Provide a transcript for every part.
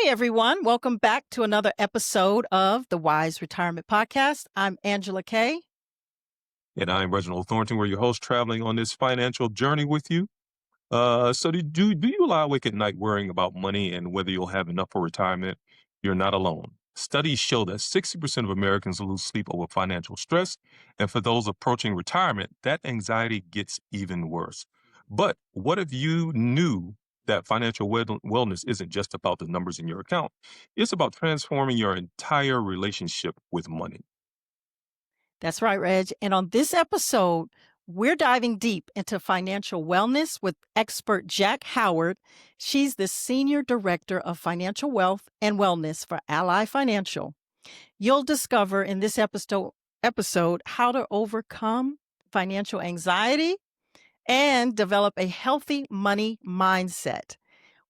Hey everyone, welcome back to another episode of the Wise Retirement Podcast. I'm Angela Kay. And I'm Reginald Thornton. We're your host, traveling on this financial journey with you. So do you lie awake at night worrying about money and whether you'll have enough for retirement? You're not alone. Studies show that 60% of Americans lose sleep over financial stress. And for those approaching retirement, that anxiety gets even worse. But what if you knew that financial wellness isn't just about the numbers in your account? It's about transforming your entire relationship with money. That's right, Reg. And on this episode, we're diving deep into financial wellness with expert Jack Howard. She's the Senior Director of Financial Wealth and Wellness for Ally Financial. You'll discover in this episode how to overcome financial anxiety and develop a healthy money mindset.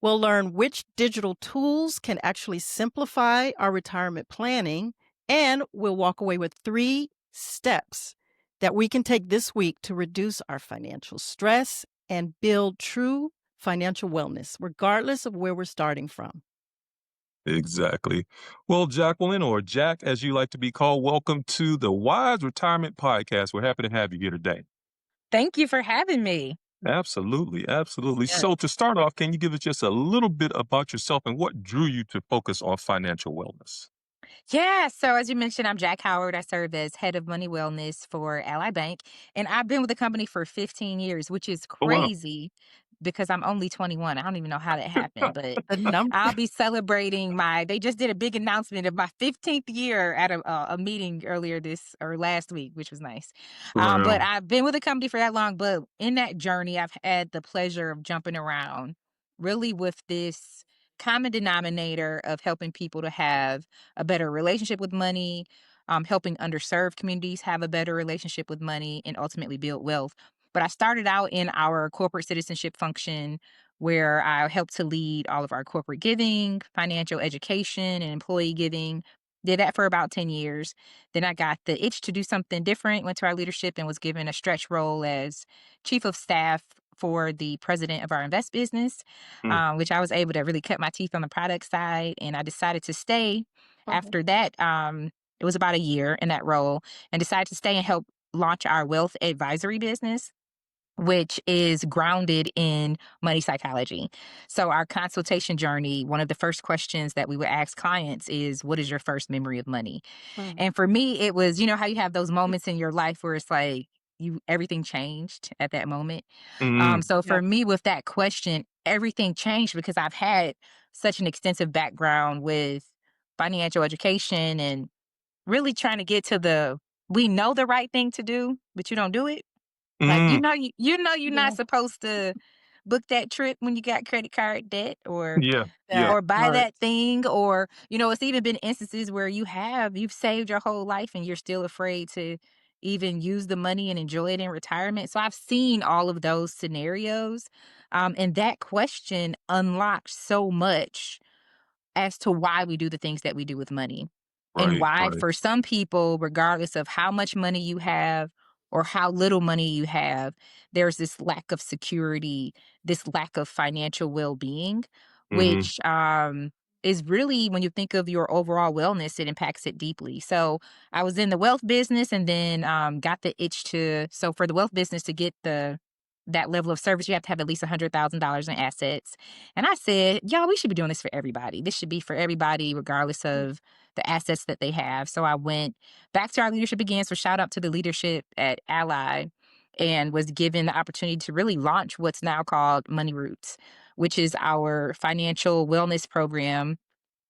We'll learn which digital tools can actually simplify our retirement planning, and we'll walk away with 3 steps that we can take this week to reduce our financial stress and build true financial wellness, regardless of where we're starting from. Exactly. Well, Jacqueline, or Jack, as you like to be called, welcome to the Wise Retirement Podcast. We're happy to have you here today. Thank you for having me. Absolutely, absolutely. Yes. So, to start off, can you give us just a little bit about yourself and what drew you to focus on financial wellness? Yeah. So, as you mentioned, I'm Jack Howard. I serve as head of money wellness for Ally Bank. And I've been with the company for 15 years, which is Oh, wow. crazy because I'm only 21. I don't even know how that happened, but The number. I'll be celebrating they just did a big announcement of my 15th year at a meeting earlier this or last week, which was nice. But Wow. I've been with the company for that long. But in that journey, I've had the pleasure of jumping around really with this common denominator of helping people to have a better relationship with money, helping underserved communities have a better relationship with money, and ultimately build wealth. But I started out in our corporate citizenship function where I helped to lead all of our corporate giving, financial education, and employee giving. Did that for about 10 years. Then I got the itch to do something different, went to our leadership and was given a stretch role as chief of staff for the president of our invest business, Mm. which I was able to really cut my teeth on the product side. And I decided to stay Mhm. after that. It was about a year in that role and decided to stay and help launch our wealth advisory business, which is grounded in money psychology. So, our consultation journey, one of the first questions that we would ask clients is, what is your first memory of money? Mm. And for me, it was, how you have those moments in your life where it's like, everything changed at that moment. Mm. So Yeah. for me with that question, everything changed because I've had such an extensive background with financial education and really trying to get to we know the right thing to do, but you don't do it. Like, Mm. you're not Yeah. supposed to book that trip when you got credit card debt or Yeah. Yeah. That or buy part. that thing or, it's even been instances where you've saved your whole life and you're still afraid to even use the money and enjoy it in retirement. So I've seen all of those scenarios. And that question unlocks so much as to why we do the things that we do with money. And Right. why, Right. for some people, regardless of how much money you have or how little money you have, there's this lack of security, this lack of financial well being, Mm-hmm. which is really, when you think of your overall wellness, it impacts it deeply. So I was in the wealth business and then got the itch so for the wealth business to get that level of service, you have to have at least $100,000 in assets. And I said, y'all, we should be doing this for everybody. This should be for everybody, regardless of the assets that they have. So I went back to our leadership again. So shout out to the leadership at Ally and was given the opportunity to really launch what's now called Money Roots, which is our financial wellness program,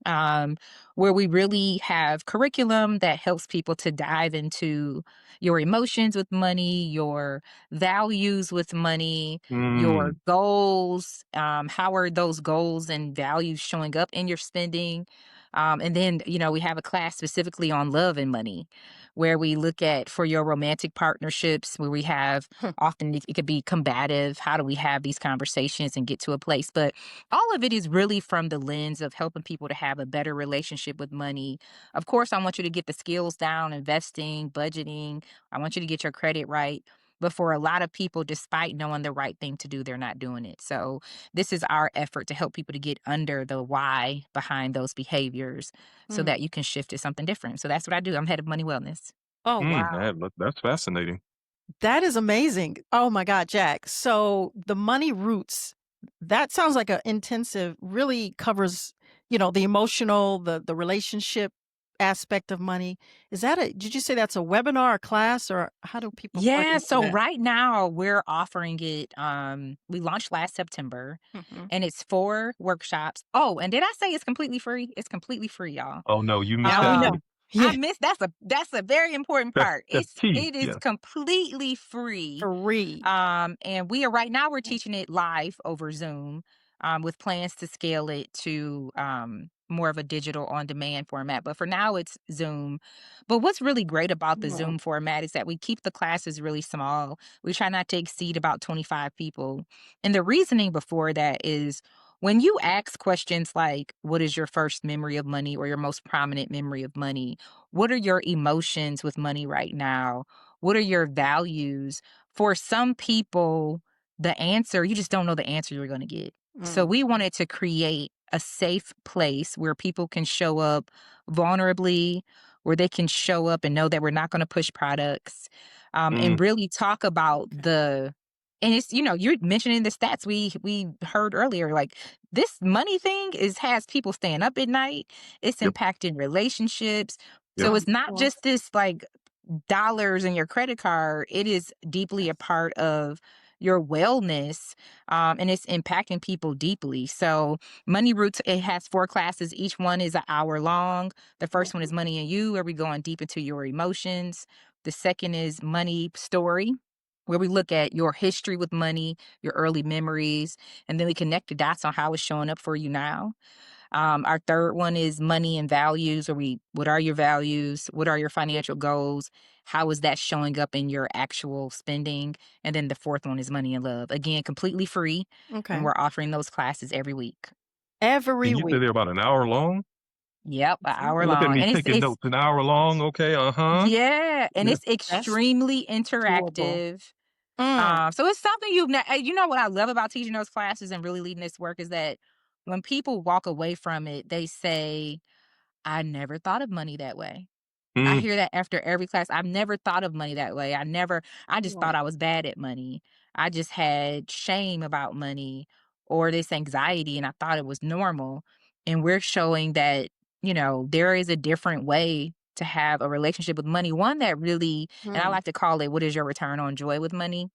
um, where we really have curriculum that helps people to dive into your emotions with money, your values with money, your Mm. goals. How are those goals and values showing up in your spending? And then, we have a class specifically on love and money, where we look at for your romantic partnerships, where we have often it could be combative. How do we have these conversations and get to a place? But all of it is really from the lens of helping people to have a better relationship with money. Of course, I want you to get the skills down, investing, budgeting. I want you to get your credit right. But for a lot of people, despite knowing the right thing to do, they're not doing it. So this is our effort to help people to get under the why behind those behaviors so Mm. that you can shift to something different. So that's what I do. I'm head of money wellness. Oh, wow. That's fascinating. That is amazing. Oh my God, Jack. So the money roots, that sounds like an intensive, really covers, the emotional, the relationship aspect of money. Did you say that's a webinar, a class, or how do people plug Yeah, into so that? right now we're offering it. We launched last September Mhm. and it's 4 workshops. Oh, and did I say it's completely free? It's completely free, y'all. Oh, no, you missed Now we that know Ah, part. I yeah, missed that's a very important part. That's key. It is Yes. completely free. free. And we are right now we're teaching it live over Zoom, with plans to scale it to more of a digital on demand format. But for now it's Zoom. But what's really great about the Mm, Zoom format is that we keep the classes really small. We try not to exceed about 25 people. And the reasoning before that is when you ask questions like, what is your first memory of money or your most prominent memory of money? What are your emotions with money right now? What are your values? For some people, the answer, you just don't know the answer you're going to get. So mm, we wanted to create a safe place where people can show up vulnerably, where they can show up and know that we're not going to push products, Mm, and really talk about okay. and it's, you're mentioning the stats we heard earlier. Like this money thing has people staying up at night. It's yep, impacting relationships. yep. So Of it's not course. just this like dollars in your credit card. It is deeply a Yes. part of your wellness, and it's impacting people deeply. So, Money Roots, it has 4 classes. Each one is an hour long. The first one is Mhm. Money and You, where we going deep into your emotions. The second is Money Story, where we look at your history with money, your early memories, and then we connect the dots on how it's showing up for you now. Our third one is money and values, or what are your values? What are your financial goals? How is that showing up in your actual spending? And then the fourth one is money and love. Again, completely free. And Okay. we're offering those classes every week. Every And you said week. they're about an hour long? Yep, an Mhm. hour Look at long. me And taking it's notes. An hour long. Okay. Uh-huh. yeah, and Yeah. it's That's extremely doable. interactive. Mm. So it's something you know what I love about teaching those classes and really leading this work is that when people walk away from it, they say, I never thought of money that way. I Mm, hear that after every class. I've never thought of money that way. I just thought Right. I was bad at money. I just had shame about money or this anxiety and I thought it was normal. And we're showing that, there is a different way to have a relationship with money. One that really, and I Mm. like to call it, what is your return on joy with money?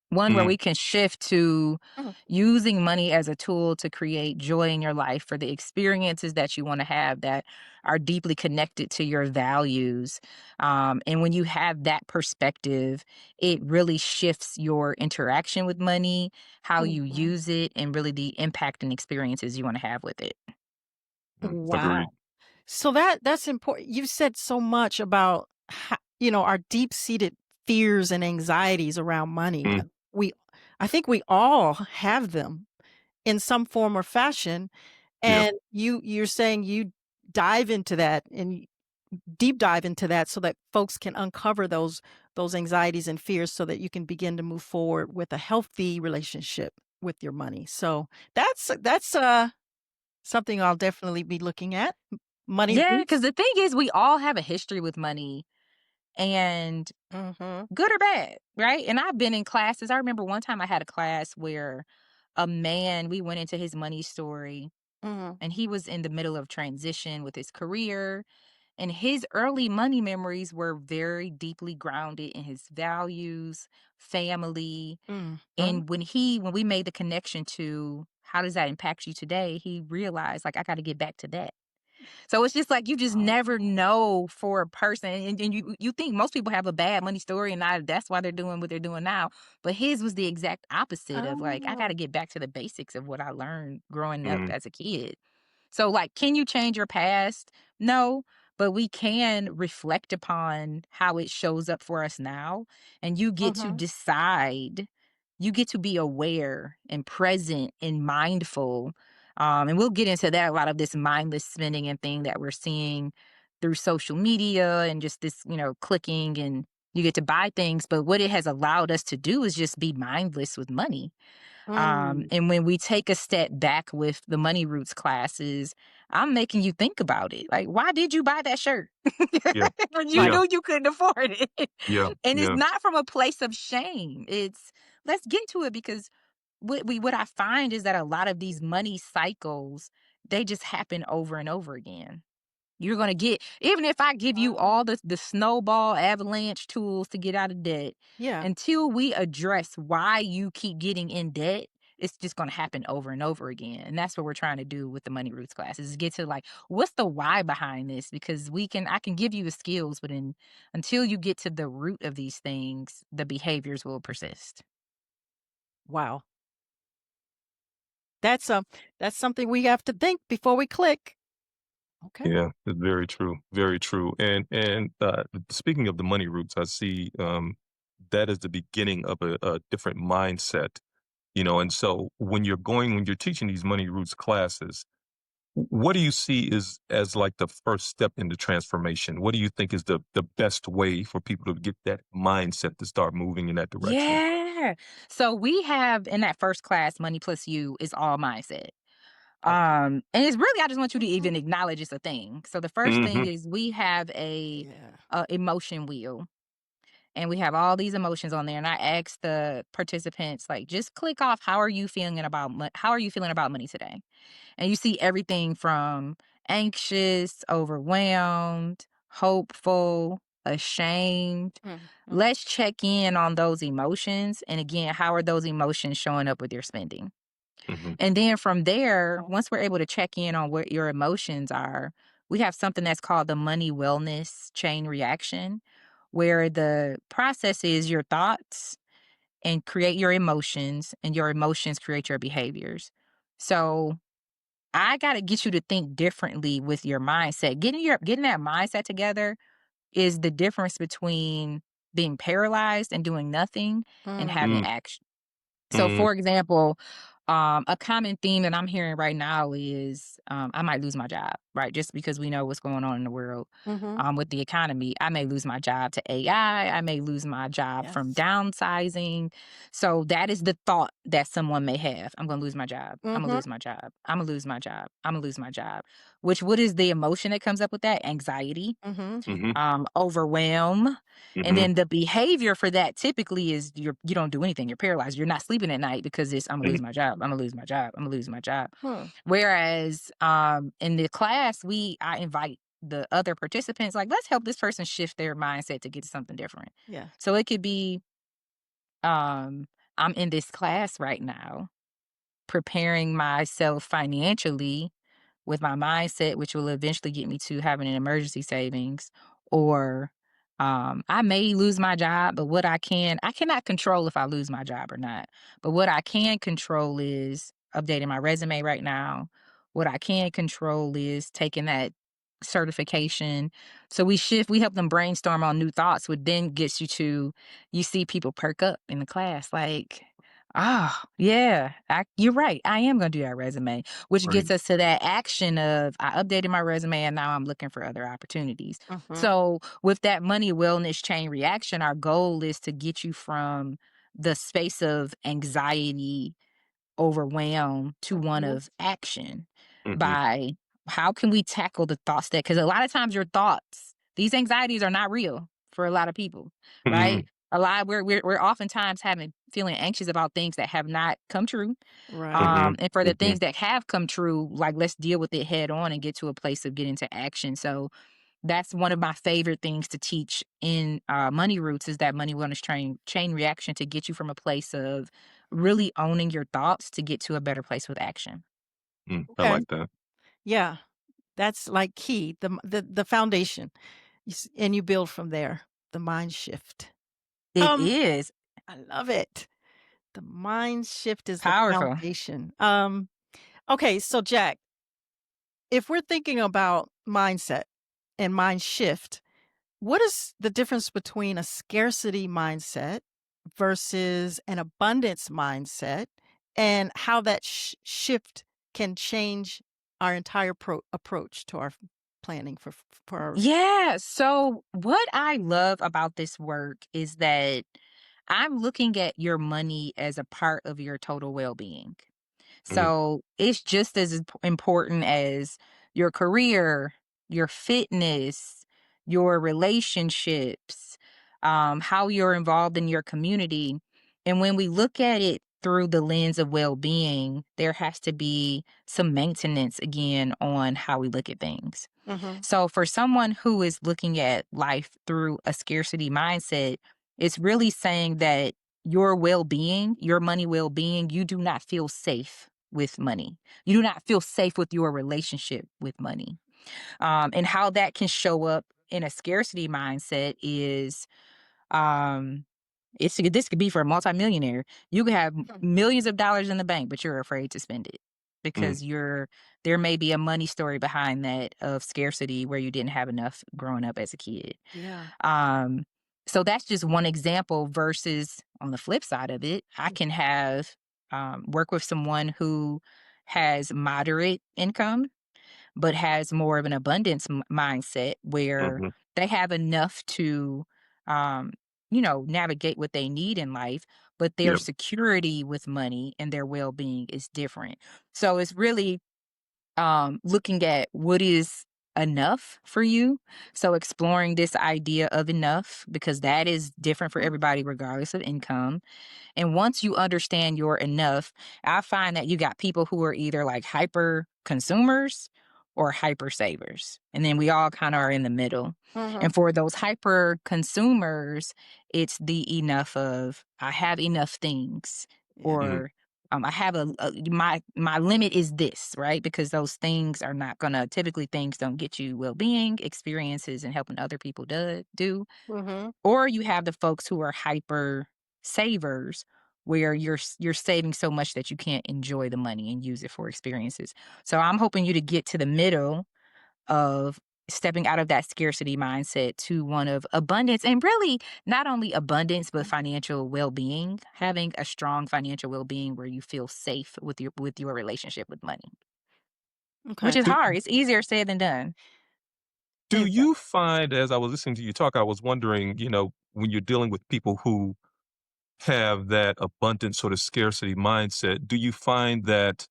One where mm, we can shift to Mm. using money as a tool to create joy in your life for the experiences that you want to have that are deeply connected to your values. And when you have that perspective, it really shifts your interaction with money, how you Mhm. use it, and really the impact and experiences you want to have with it. agreed. Wow. So that's important. You said so much about our deep-seated fears and anxieties around money. Mm, We I think we all have them in some form or fashion, yeah. and you're saying you dive into that and deep dive into that so that folks can uncover those anxieties and fears so that you can begin to move forward with a healthy relationship with your money. So that's something I'll definitely be looking at. Money Yeah, because roots. the thing is, we all have a history with money. And Mhm. good or bad, right? And I've been in classes. I remember one time I had a class where we went into his money story Mhm. and he was in the middle of transition with his career. And his early money memories were very deeply grounded in his values, family. Mhm. And when we made the connection to how does that impact you today, he realized like I got to get back to that. So it's just like you just never Oh. know for a person, and you think most people have a bad money story, and that's why they're doing what they're doing now. But his was the exact opposite of like I got to Oh. get back to the basics of what I learned growing up Mm, as a kid. So, like, can you change your past? No, but we can reflect upon how it shows up for us now. And you get to Mhm. decide, you get to be aware and present and mindful. And we'll get into that, a lot of this mindless spending and thing that we're seeing through social media and just this, clicking and You get to buy things, but what it has allowed us to do is just be mindless with money. Mm. And when we take a step back with the money roots classes, I'm making you think about it. Like, why did you buy that shirt Yeah. when you Right. Yeah. knew you couldn't afford it? Yeah. And it's Yeah. not from a place of shame. It's let's get to it because what I find is that a lot of these money cycles they just happen over and over again. You're gonna get even if I give you Um, all the snowball avalanche tools to get out of debt, yeah. until we address why you keep getting in debt, it's just gonna happen over and over again. And that's what we're trying to do with the money roots classes is get to like what's the why behind this? Because I can give you the skills, but until you get to the root of these things, the behaviors will persist. Wow. That's that's something we have to think before we click. Okay. Yeah, it's very true, very true. And speaking of the money roots, I see that is the beginning of a different mindset, And so when you're teaching these money roots classes, what do you see is as like the first step in the transformation? What do you think is the best way for people to get that mindset to start moving in that direction? Yeah. So we have in that first class, Money Plus You is all mindset. Okay. And it's really I just want you to Mhm. even acknowledge it's a thing. So the first thing Hmm. is we have Yeah. a emotion wheel and we have all these emotions on there and I ask the participants like just click off how are you feeling about money today? And you see everything from anxious, overwhelmed, hopeful, ashamed. Mm, mhm. Let's check in on those emotions and again, how are those emotions showing up with your spending? Hmm. And then from there, once we're able to check in on what your emotions are, we have something that's called the money wellness chain reaction, where the process is your thoughts and create your emotions, and your emotions create your behaviors. So I got to get you to think differently with your mindset. Getting that mindset together is the difference between being paralyzed and doing nothing and having Mm, action. So, Hmm. for example, a common theme that I'm hearing right now is I might lose my job, right? Just because we know what's going on in the world mhm. with the economy. I may lose my job to AI. I may lose my job from Yes. downsizing. So, that is the thought that someone may have. I'm going to lose my job. I'm going to Mhm. lose my job. I'm going to lose my job. I'm going to lose my job. Which, what is the emotion that comes up with that? Anxiety, Mhm. Hmm. overwhelm, and Hmm. then the behavior for that typically is you don't do anything. You're paralyzed. You're not sleeping at night because it's I'm gonna lose my job. I'm gonna lose my job. I'm gonna lose my job. Huh. Whereas in the class, I invite the other participants like let's help this person shift their mindset to get to something different. Yeah. So it could be um, I'm in this class right now preparing myself financially with my mindset, which will eventually get me to having an emergency savings, or I may lose my job, but I cannot control if I lose my job or not. But what I can control is updating my resume right now. What I can control is taking that certification. So we help them brainstorm on new thoughts, which then gets you see people perk up in the class like, oh, yeah, you're right. I am going to do that resume, which Right. gets us to that action of I updated my resume and now I'm looking for other opportunities. Mhm. So, with that money wellness chain reaction, our goal is to get you from the space of anxiety overwhelm to one Mhm. of action Hmm. by how can we tackle the thoughts that because a lot of times your thoughts these anxieties are not real for a lot of people, Hmm. right? A lot we're oftentimes having feeling anxious about things that have not come true, Right. and for the Hmm. things that have come true, like let's deal with it head on and get to a place of getting to action. So that's one of my favorite things to teach in money roots is that money wellness chain reaction to get you from a place of really owning your thoughts to get to a better place with action. I Okay. like that. Yeah. That's like key, the foundation. And you build from there. The mind shift. It Um, is I love it. The mind shift is the powerful. foundation. Okay, so Jack, if we're thinking about mindset and mind shift, what is the difference between a scarcity mindset versus an abundance mindset and how that shift can change our entire approach to our planning for Yeah. So, what I love about this work is that I'm looking at your money as a part of your total well being. Mm, So, it's just as important as your career, your fitness, your relationships, how you're involved in your community. And when we look at it through the lens of well being, there has to be some maintenance again on how we look at things. Mhm. So for someone who is looking at life through a scarcity mindset, it's really saying that your well-being, your money well-being, you do not feel safe with money. You do not feel safe with your relationship with money. And how that can show up in a scarcity mindset is um this could be for a multimillionaire. You could have Hmm. millions of dollars in the bank, but you're afraid to spend it mm, because there may be a money story behind that of scarcity where you didn't have enough growing up as a kid. Yeah. Um, so that's just one example versus on the flip side of it, I can have work with someone who has moderate income but has more of an abundance mindset where mhm. they have enough to, um, navigate what they need in life, but their Yep. security with money and their well being is different. So it's really looking at what is enough for you. So exploring this idea of enough because that is different for everybody, regardless of income. And once you understand your enough, I find that you got people who are either like hyper consumers or hyper savers. And then we all kind of are in the middle. Mhm. And for those hyper consumers, it's the enough of I have enough things Yeah. Mhm. or I have my limit is this, right? Because those things are not gonna typically things don't get you well being, experiences, and helping other people do. Mhm. Or you have the folks who are hyper savers where you're saving so much that you can't enjoy the money and use it for experiences. So I'm hoping you to get to the middle of stepping out of that scarcity mindset to one of abundance and really not only abundance but financial well-being, having a strong financial well-being where you feel safe with your relationship with money. Which Okay. is Do hard. It's easier said than done. do you find, as I was listening to you talk, I was wondering, when you're dealing with people who have that abundant sort of scarcity mindset, do you find that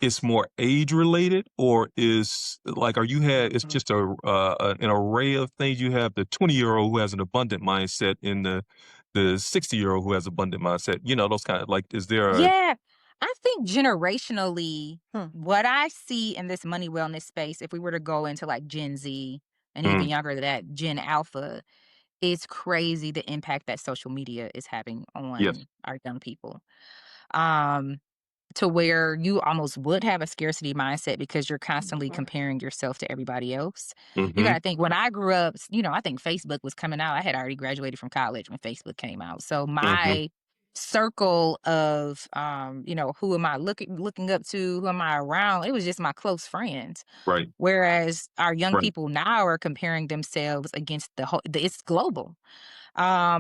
it's more age related, or is like, are you had it's Mhm. just an array of things? You have the 20-year-old who has an abundant mindset and the 60-year-old who has abundant mindset. Those kind of like, is there a Yeah. I think generationally, Hmm. what I see in this money wellness space, if we were to go into like Gen Z and even Mm, younger than that, Gen Alpha, it's crazy the impact that social media is having yes. on our young people. Um, to where you almost would have a scarcity mindset because you're constantly Mhm. comparing yourself to everybody else. You got Mhm. to think when I grew up, I think Facebook was coming out. I had already graduated from college when Facebook came out. So Mhm. my circle of who am I looking up to, who am I around? It was just my close friends. Right. Whereas our young Right. people now are comparing themselves against it's global.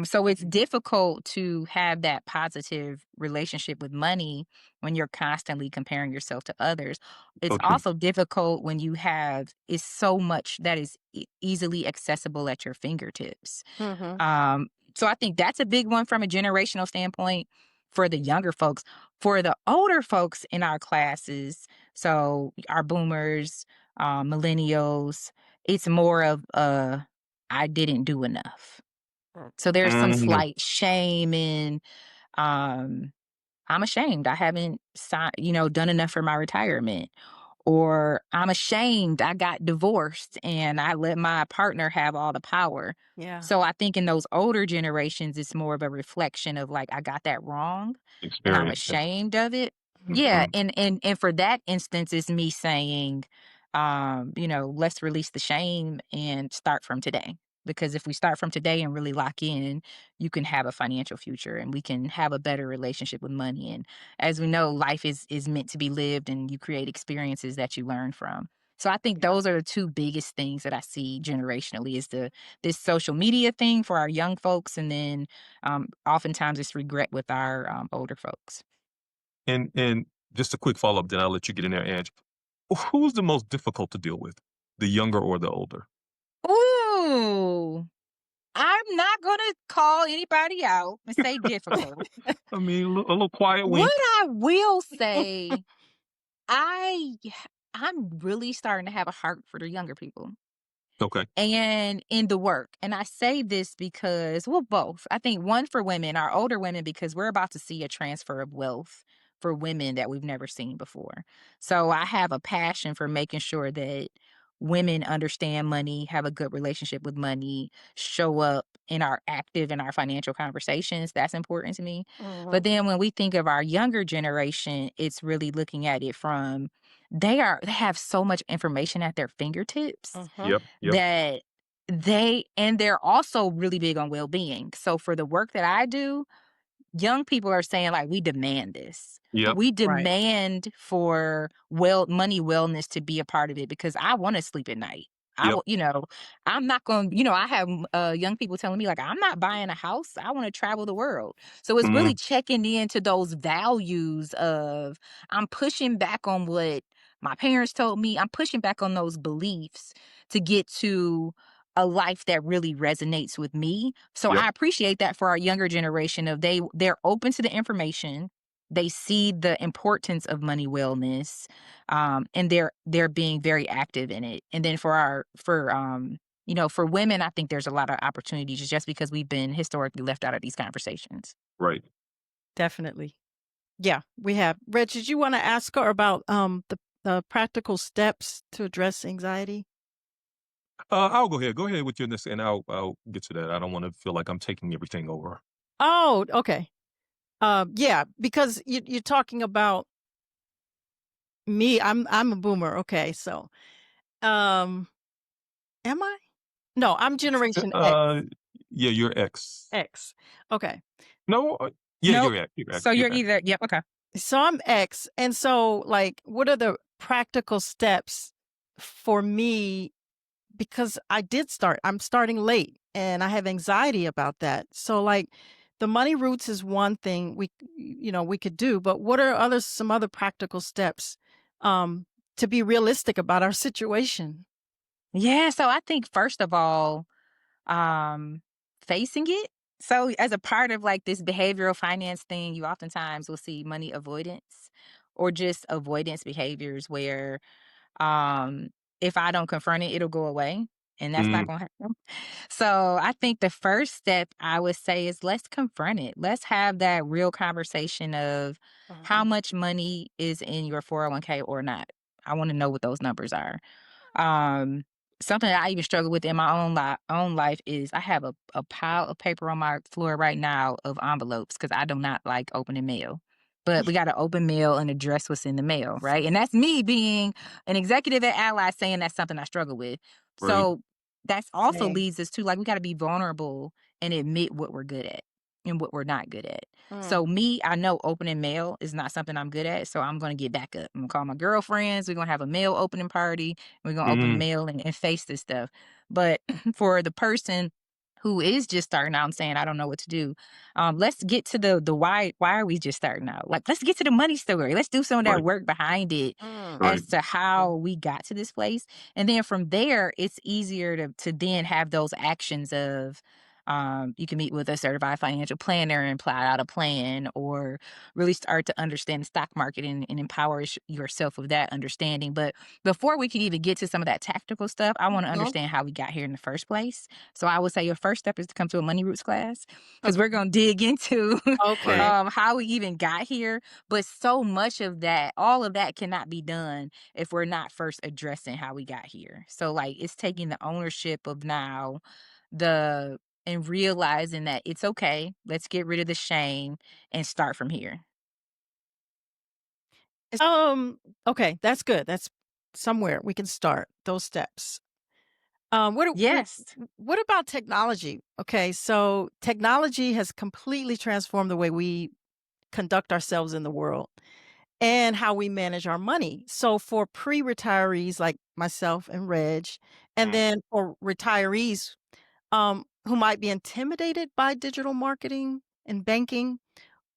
So it's difficult to have that positive relationship with money when you're constantly comparing yourself to others. It's Okay. also difficult when you have is so much that is easily accessible at your fingertips. Mhm. So I think that's a big one from a generational standpoint for the younger folks. For the older folks in our classes, so our boomers, millennials, it's more of I didn't do enough. So there's some Mm, slight shame in um I'm ashamed I haven't done enough for my retirement. Or I'm ashamed I got divorced and I let my partner have all the power. Yeah. So I think in those older generations, it's more of a reflection of like, I got that wrong and I'm experience, yes. ashamed of it. Yeah. Mhm. And for that instance, it's me saying, let's release the shame and start from today. Because if we start from today and really lock in, you can have a financial future and we can have a better relationship with money. And as we know, life is meant to be lived and you create experiences that you learn from. So I think Yeah. those are the two biggest things that I see generationally is this social media thing for our young folks, and then oftentimes it's regret with our older folks. And just a quick follow-up, then I'll let you get in there, Ange. Who's the most difficult to deal with? the younger or the older? Ooh, I'm not gonna call anybody out and say difficult. I mean, a little quiet What wink. I will say, I I'm really starting to have a heart for the younger people. Okay. And in the work. And I say this because, well, both. I think one for women, our older women, because we're about to see a transfer of wealth for women that we've never seen before. So I have a passion for making sure that women understand money, have a good relationship with money, show up and are active in our financial conversations. That's important to me. But Mhm. then when we think of our younger generation, it's really looking at it from they have so much information at their fingertips Mhm. Yep. Yep. that they're also really big on well-being. So for the work that I do, young people are saying like we demand this. Yep. We Right. demand for money wellness to be a part of it because I want to sleep at night. Yep. I'm not going, I have young people telling me like I'm not buying a house. I want to travel the world. So it's really Mhm. checking into those values of I'm pushing back on what my parents told me. I'm pushing back on those beliefs to get to a life that really resonates with me. So Yep. I appreciate that for our younger generation of they're open to the information. They see the importance of money wellness, and they're being very active in it. And then for women, I think there's a lot of opportunities just because we've been historically left out of these conversations. Right. Definitely. Yeah, we have. Reg, did you want to ask her about the practical steps to address anxiety? I'll go ahead. Go ahead with your next, and I'll get to that. I don't want to feel like I'm taking everything over. Oh, okay. Yeah, because you're talking about me. I'm a boomer. Okay, so um, am I? No, I'm Generation X. Uh, yeah, your ex. X. Okay, No, yeah, Nope. your ex. Your So ex. Your you're ex. either yep, okay. so I'm X, and so like, what are the practical steps for me because I'm starting late and I have anxiety about that. So like the money roots is one thing we could do, but what are some other practical steps um to be realistic about our situation? Yeah, so I think first of all, um, facing it. So as a part of like this behavioral finance thing, you oftentimes will see money avoidance or just avoidance behaviors where um if I don't confront it, it'll go away. And that's not Mm, gonna happen. So I think the first step I would say is let's confront it. Let's have that real conversation of how Mhm. much money is in your 401k or not. I want to know what those numbers are. Um, Something that I even struggle with in my own life is I have a pile of paper on my floor right now of envelopes because I do not like opening mail. But we got to open mail and address what's in the mail, right? And that's me being an executive at Ally saying that's something I struggle with. right. So that's also Same. leads us to like we got to be vulnerable and admit what we're good at and what we're not good at. Mm. So me, I know opening mail is not something I'm good at. So I'm gonna get back up. I'm gonna call my girlfriends. We're gonna have a mail opening party. We're gonna open the Mm, mail and face this stuff. But for the person who is just starting out and saying, I don't know what to do, let's get to the why are we just starting out? Like let's get to the money story. Let's do some of that right. work behind it Mm. Right. as to how we got to this place. And then from there, it's easier to then have those actions of you can meet with a certified financial planner and plot out a plan or really start to understand the stock market and empower yourself with that understanding. But before we can even get to some of that tactical stuff, I want to Mhm. understand how we got here in the first place. So I would say your first step is to come to a money roots class because we're Okay. going to dig into Right. Okay. how we even got here. But so much of that, all of that cannot be done if we're not first addressing how we got here. So like it's taking the ownership of now the and realizing that it's okay. Let's get rid of the shame and start from here. Okay, that's good. That's somewhere we can start those steps. Yes. What about technology? Okay, so technology has completely transformed the way we conduct ourselves in the world and how we manage our money. So for pre-retirees like myself and Reg, and Mm. then for retirees who might be intimidated by digital marketing and banking,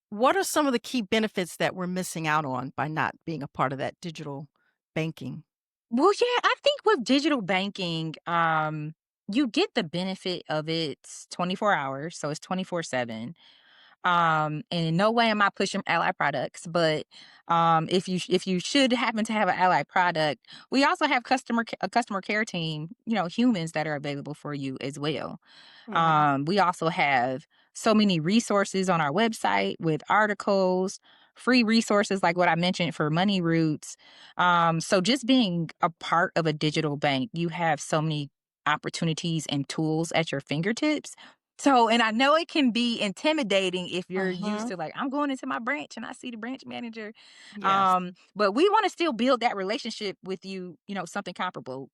what are some of the key benefits that we're missing out on by not being a part of that digital banking? Well, yeah, I think with digital banking, you get the benefit of it 24 hours, so it's 24/7. And in no way am I pushing ally products, but if you should happen to have an ally product, we also have a customer care team, humans that are available for you as well. Mhm. We also have so many resources on our website with articles, free resources like what I mentioned for money routes. So just being a part of a digital bank, you have so many opportunities and tools at your fingertips. So, and I know it can be intimidating if you're used Mhm. to like, I'm going into my branch and I see the branch manager. Yes. But we want to still build that relationship with you, something comparable.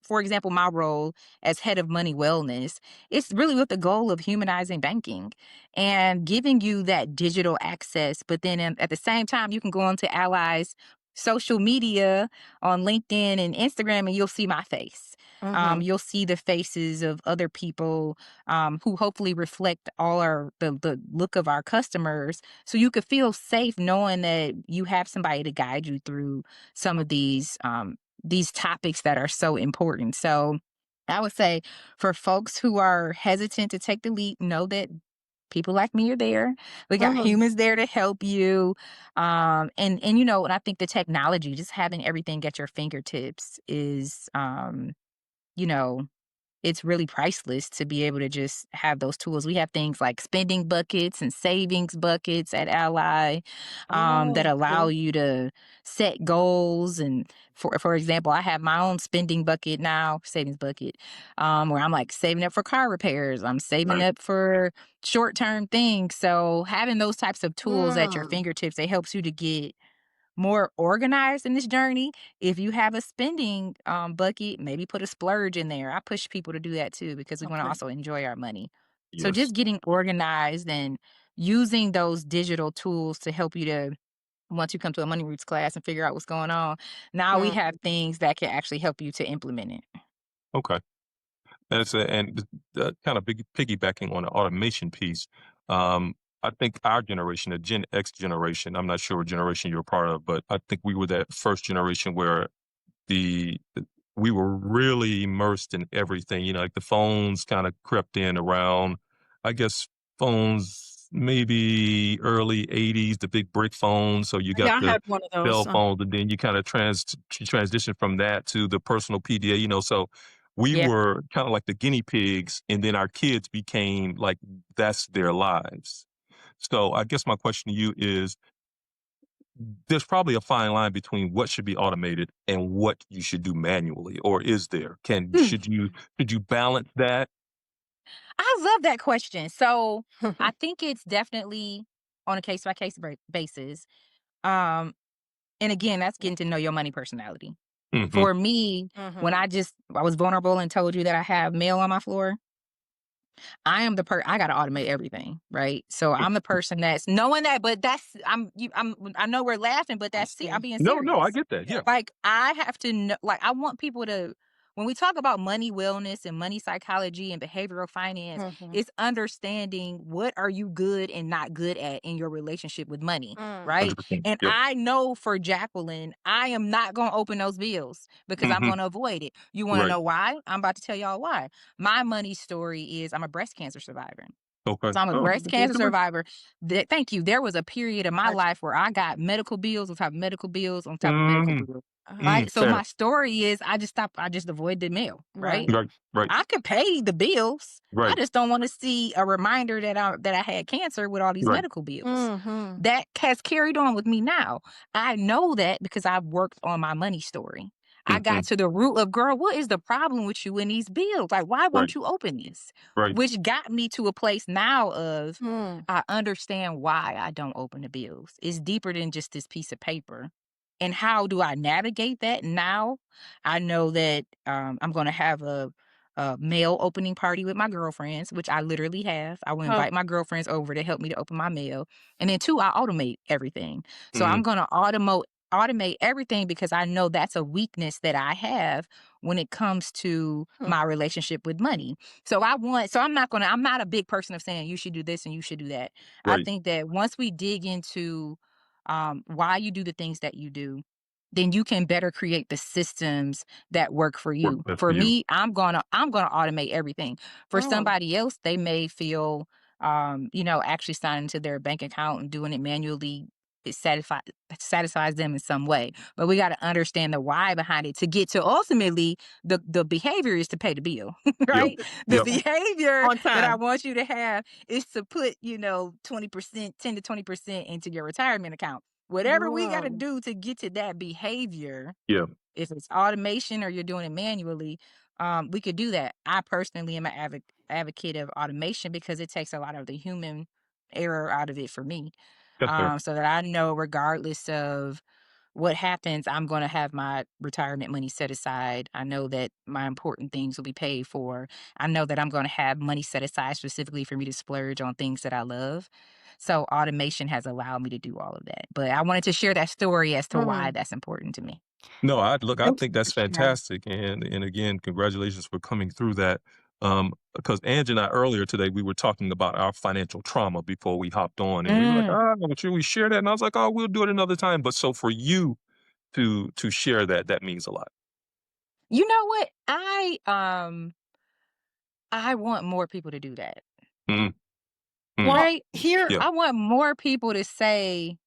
For example, my role as head of money wellness, it's really with the goal of humanizing banking and giving you that digital access. But then at the same time, you can go onto Allies social media on LinkedIn and Instagram, and you'll see my face. Mhm. You'll see the faces of other people who hopefully reflect the look of our customers, so you could feel safe knowing that you have somebody to guide you through some of these topics that are so important. So I would say for folks who are hesitant to take the leap, know that people like me are there. We got Mhm. humans there to help you. And I think the technology, just having everything at your fingertips is you know, it's really priceless to be able to just have those tools. We have things like spending buckets and savings buckets at Ally that Oh, allow okay. you to set goals. And for example, I have my own spending bucket now, savings bucket, where I'm like saving up for car repairs. I'm saving Right. up for short term things. So having those types of tools at your Mm. fingertips, it helps you to get more organized in this journey. If you have a spending bucket, maybe put a splurge in there. I push people to do that too because we want to Okay. also enjoy our money. So Yes. just getting organized and using those digital tools to help you to once you come to a money roots class and figure out what's going on, now we have Mm. things that can actually help you to implement it. Okay. And kind of piggybacking on the automation piece, I think our generation, the Gen X generation, I'm not sure what generation you're a part of, but I think we were that first generation where the we were really immersed in everything. Like the phones kind of crept in around, I guess, phones maybe early '80s, the big brick phones. So you got Yeah, I the had one of cell those. phones, and then you kind of transition from that to the personal PDA. So we Yeah. were kind of like the guinea pigs, and then our kids became like that's their lives. So I guess my question to you is there's probably a fine line between what should be automated and what you should do manually, or is there? Can should you balance that? I love that question. So I think it's definitely on a case by case basis. Um, and again, that's getting to know your money personality. Mhm. For me, when Mhm. I was vulnerable and told you that I have mail on my floor, I gotta automate everything, right? So I'm the person that's knowing that, but I know we're laughing, but I I'm see. being No, no, I serious. get that. Yeah. Yeah. Like I have to know, like I want people to when we talk about money wellness and money psychology and behavioral finance, Mhm. it's understanding what are you good and not good at in your relationship with money, Mm. right? 100%. And Yep. I know for Jacqueline, I am not going to open those bills because I'm Mhm. going to avoid it. You want to Right. know why? I'm about to tell y'all why. My money story is I'm a breast cancer survivor. Okay. So I'm a Oh, breast cancer congratulations. survivor. Thank you. There was a period of my Gotcha. life where I got medical bills on top of medical bills on top of medical Mhm. bills. Right. So Fair. my story is I just stopped. I just avoid the mail. Right. Right. Right, right, I could pay the bills. I right, just don't want to see a reminder that I had cancer with all these right. medical bills. Mhm. That has carried on with me now. I know that because I've worked on my money story. I got Mhm. to the root of girl, what is the problem with you in these bills? Like, why Right, won't you open this? right, Which got me to a place now of Mm. I understand why I don't open the bills. It's deeper than just this piece of paper. And how do I navigate that now? I know that I'm going to have a mail opening party with my girlfriends, which I literally have. I will Oh. invite my girlfriends over to help me to open my mail. And then two, I automate everything. So mhm, I'm gonna automate everything because I know that's a weakness that I have when it comes to Hmm. my relationship with money. I'm not a big person of saying you should do this and you should do that. I right, think that once we dig into why you do the things that you do, then you can better create the systems that work for Work you. best for For you. me, I'm gonna automate everything. For Mm. somebody else, they may feel actually signing into their bank account and doing it manually, it satisfies them in some way. But we got to understand the why behind it to get to ultimately the behavior is to pay the bill, Yep. right? The Yep. behavior On that I time. want you to have is to put, 10 to 20% into your retirement account. Whatever we got to Mm. do to get to that behavior, Yeah. if it's automation or you're doing it manually, we could do that. I personally am an advocate of automation because it takes a lot of the human error out of it for me. That's fair. So that I know regardless of what happens, I'm going to have my retirement money set aside. I know that my important things will be paid for. I know that I'm going to have money set aside specifically for me to splurge on things that I love. So automation has allowed me to do all of that. But I wanted to share that story as to why Mm. that's important to me. No, I Thank think you that's for sharing. fantastic, and again, congratulations for coming through that. Because Angie and I earlier today, we were talking about our financial trauma before we hopped on, and we were like, Mm. but should we share that?" And I was like, "Oh, we'll do it another time." But so for you to share that, that means a lot. You know what? I want more people to do that. Mm, mm, Well, Right? here, yeah, I want more people to say,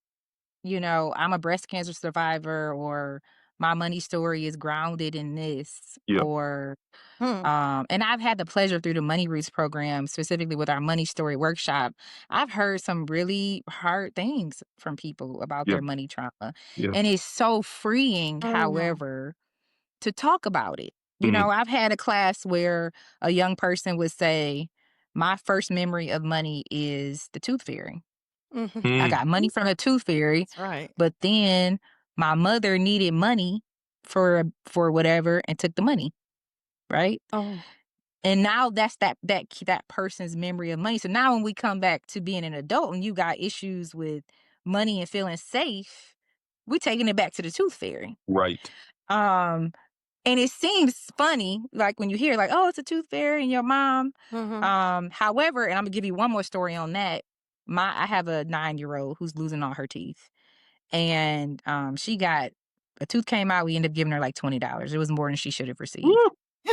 I'm a breast cancer survivor, or my money story is grounded in this, yeah, or mm, and I've had the pleasure through the Money Roots program, specifically with our money story workshop. I've heard some really hard things from people about yeah, their money trauma. yeah. And it's so freeing, mm, however, to talk about it. Mhm, I've had a class where a young person would say, my first memory of money is the tooth fairy. mhm. I mm, got money from the tooth fairy, That's right. but then my mother needed money for whatever and took the money, right? Oh. And now that's that person's memory of money. So now when we come back to being an adult and you got issues with money and feeling safe, we're taking it back to the tooth fairy. right, Um, and it seems funny, like when you hear like, "Oh, it's a tooth fairy and your mom." Mhm. However, and I'm gonna give you one more story on that. I have a 9-year-old who's losing all her teeth, and she got a tooth came out. We ended up giving her like $20. It was more than she should have received.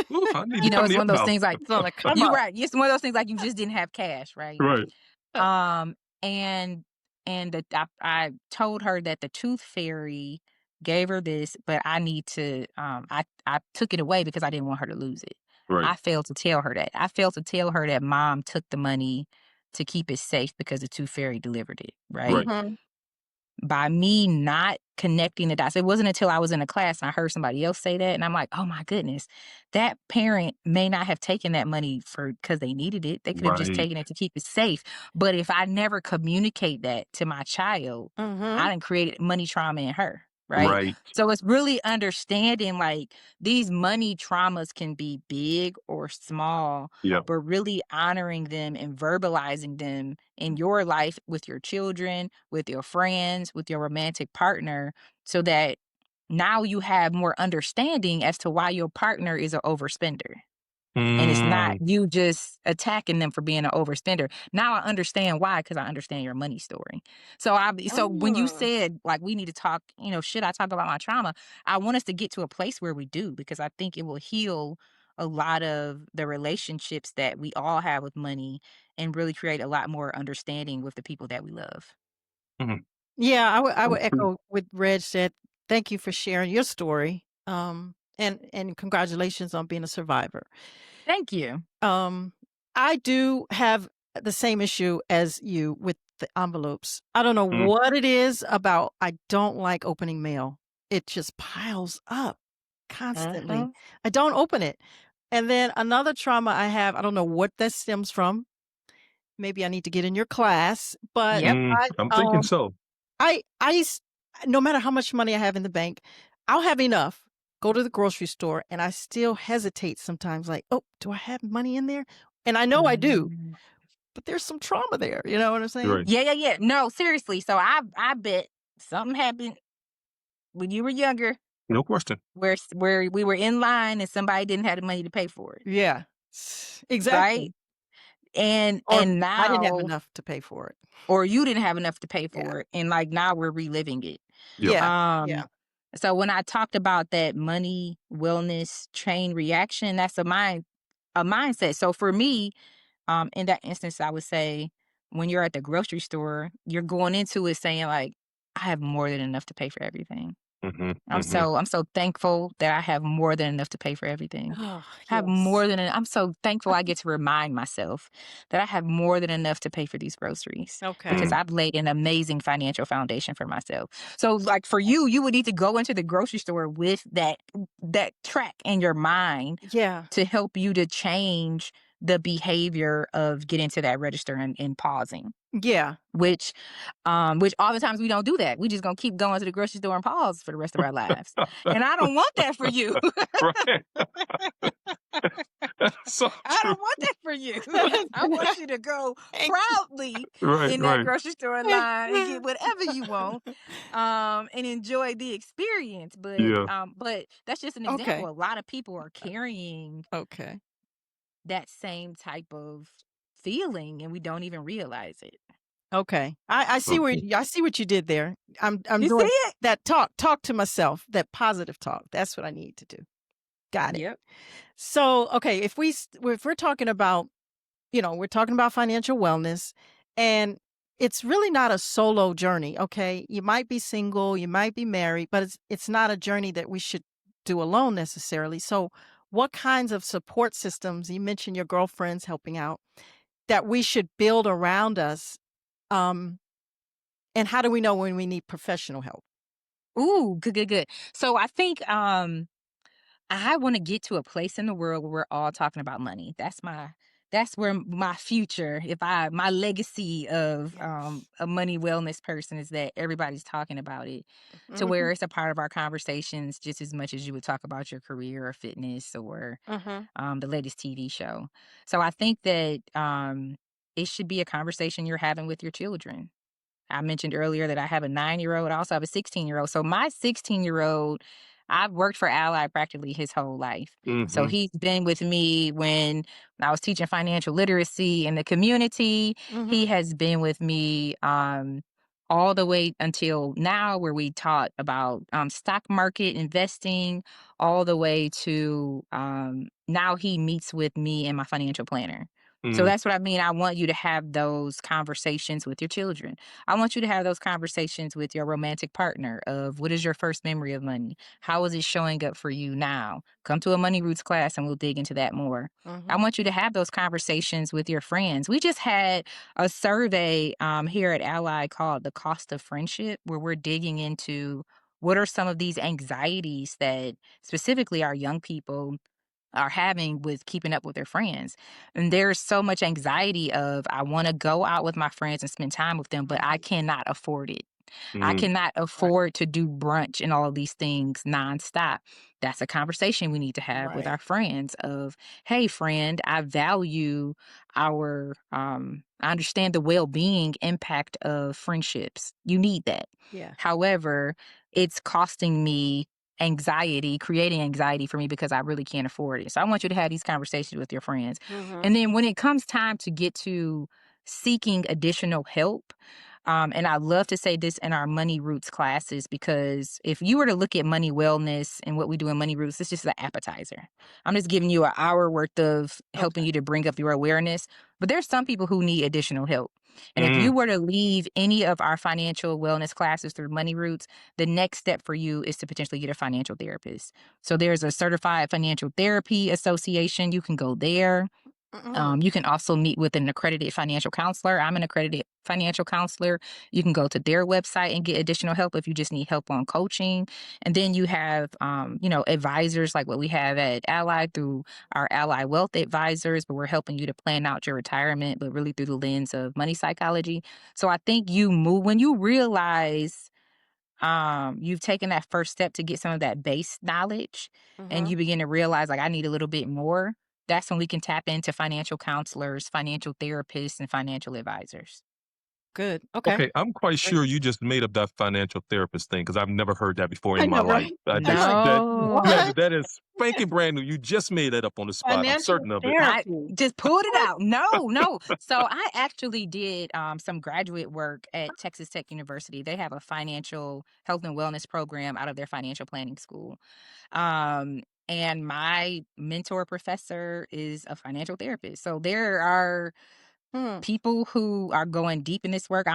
woo, woo, I need to come to It's your one of those house. things like It's on a come you're up. right. It's one of those things like you just didn't have cash, right? Right, Um, and I told her that the tooth fairy gave her this, but I need to I took it away because I didn't want her to lose it. right, I failed to tell her that. I failed to tell her that mom took the money to keep it safe because the tooth fairy delivered it, right? right, Mhm. By me not connecting the dots. It wasn't until I was in a class and I heard somebody else say that, and I'm like, "Oh my goodness, that parent may not have taken that money for because they needed it. They could have just right, taken it to keep it safe. But if I never communicate that to my child, I Mhm. done created money trauma in her." Right. right, So it's really understanding like these money traumas can be big or small, yeah, but really honoring them and verbalizing them in your life with your children, with your friends, with your romantic partner, so that now you have more understanding as to why your partner is an overspender. And it's not mm, you just attacking them for being an overspender. Now I understand why, because I understand your money story. So when you Mm. said like we need to talk, should I talk about my trauma? I want us to get to a place where we do, because I think it will heal a lot of the relationships that we all have with money and really create a lot more understanding with the people that we love. mhm, Yeah, I would so true. echo what Reg said. Thank you for sharing your story. And congratulations on being a survivor. Thank you. Um, I do have the same issue as you with the envelopes. I don't know Mm, what it is about I don't like opening mail. It just piles up constantly. Mhm. I don't open it. And then another trauma I have, I don't know what that stems from. Maybe I need to get in your class, but Yep. I'm I thinking so. I s no matter how much money I have in the bank, I'll have enough, go to the grocery store, and I still hesitate sometimes, like, "Oh, do I have money in there?" And I know I do, Mm. but there's some trauma there, you know what I'm saying? Right, Yeah, yeah, yeah. No, seriously. So I bet something happened when you were younger no question. where we were in line and somebody didn't have the money to pay for it, Yeah. right? Exactly. And Or and I didn't have now enough to pay for it. or you didn't have enough to pay Yeah. for it, and like now we're reliving it. Yep, Yeah. Um Yeah. So when I talked about that money wellness chain reaction, that's a mindset. So for me, in that instance, I would say when you're at the grocery store, you're going into it saying like, I have more than enough to pay for everything. Mhm, I'm mhm. so I'm so thankful that I have more than enough to pay for everything. Oh, I have yes. more than I'm so thankful I get to remind myself that I have more than enough to pay for these groceries because Okay. Mm, I've laid an amazing financial foundation for myself. So like for you, you would need to go into the grocery store with that track in your mind Yeah. to help you to change the behavior of getting to that register and pausing. Yeah. Which oftentimes we don't do that. We just gonna keep going to the grocery store and pause for the rest of our lives. And I don't want that for you. right. That's so I true. don't want that for you. I want you to go Thank you. proudly Right, in that right. grocery store line and get whatever you want, and enjoy the experience. Yeah. But that's just an example. Okay. A lot of people are carrying Okay. that same type of feeling, and we don't even realize it. Okay. I see where Okay. I see what you did there. I'm You see doing it? that talk to myself, that positive talk. That's what I need to do. Got it. Yep. So, okay, if we're talking about, we're talking about financial wellness, and it's really not a solo journey, okay? You might be single, you might be married, but it's not a journey that we should do alone necessarily. So, what kinds of support systems, you mentioned your girlfriends helping out, that we should build around us, um and how do we know when we need professional help? Ooh, good, good, good. So I think I want to get to a place in the world where we're all talking about money. That's where my future, if I my legacy of Yeah. a money wellness person is that everybody's talking about it to Mhm. where it's a part of our conversations just as much as you would talk about your career or fitness or Mhm. the latest TV show. So I think that it should be a conversation you're having with your children. I mentioned earlier that I have a 9-year-old. I also have a 16-year-old. So my 16-year-old, I've worked for Ally practically his whole life. So Mhm, he's been with me when I was teaching financial literacy in the community. He Mhm. has been with me all the way until now, where we taught about stock market investing, all the way to now he meets with me and my financial planner. So mm, that's what I mean. I want you to have those conversations with your children. I want you to have those conversations with your romantic partner of what is your first memory of money? How is it showing up for you now? Come to a money roots class and we'll dig into that more. I Mhm. want you to have those conversations with your friends. We just had a survey here at Ally called The Cost of Friendship, where we're digging into what are some of these anxieties that specifically our young people are having with keeping up with their friends. And there's so much anxiety of I want to go out with my friends and spend time with them, but I Right. cannot afford it. I mm, cannot Right. afford to do brunch and all of these things nonstop. That's a conversation we need to have with our Right. friends of, hey friend, I value I understand the well-being impact of friendships. You need that. Yeah. However, it's costing me anxiety, creating anxiety for me because I really can't afford it. So I want you to have these conversations with your friends. Mhm. And then when it comes time to get to seeking additional help, and I love to say this in our Money Roots classes because if you were to look at money wellness and what we do in Money Roots, it's just an appetizer. I'm just giving you an hour worth of helping Okay. you to bring up your awareness. But there's some people who need additional help. And if mm, you were to leave any of our financial wellness classes through Money Roots, the next step for you is to potentially get a financial therapist. So there's a certified financial therapy association. You can go there. Mhm. You can also meet with an accredited financial counselor. I'm an accredited financial counselor. You can go to their website and get additional help if you just need help on coaching. And then you have, advisors like what we have at Ally through our Ally Wealth Advisors, but we're helping you to plan out your retirement, but really through the lens of money psychology. So I think you move when you realize you've taken that first step to get some of that base knowledge and Mhm. you begin to realize like I need a little bit more. That's when we can tap into financial counselors, financial therapists, and financial advisors. good. Okay. Okay, I'm quite Great. sure you just made up that financial therapist thing because I've never heard that before I in my know, life. right? I I'm just like, that No. that what? that is spanking brand new. You just made that up on the spot. I'm Financial certain of it. I therapy. just pulled it What? out. No, no. So I actually did some graduate work at Texas Tech University. They have a financial health and wellness program out of their financial planning school. And my mentor professor is a financial therapist. So there are Mm, people who are going deep in this work.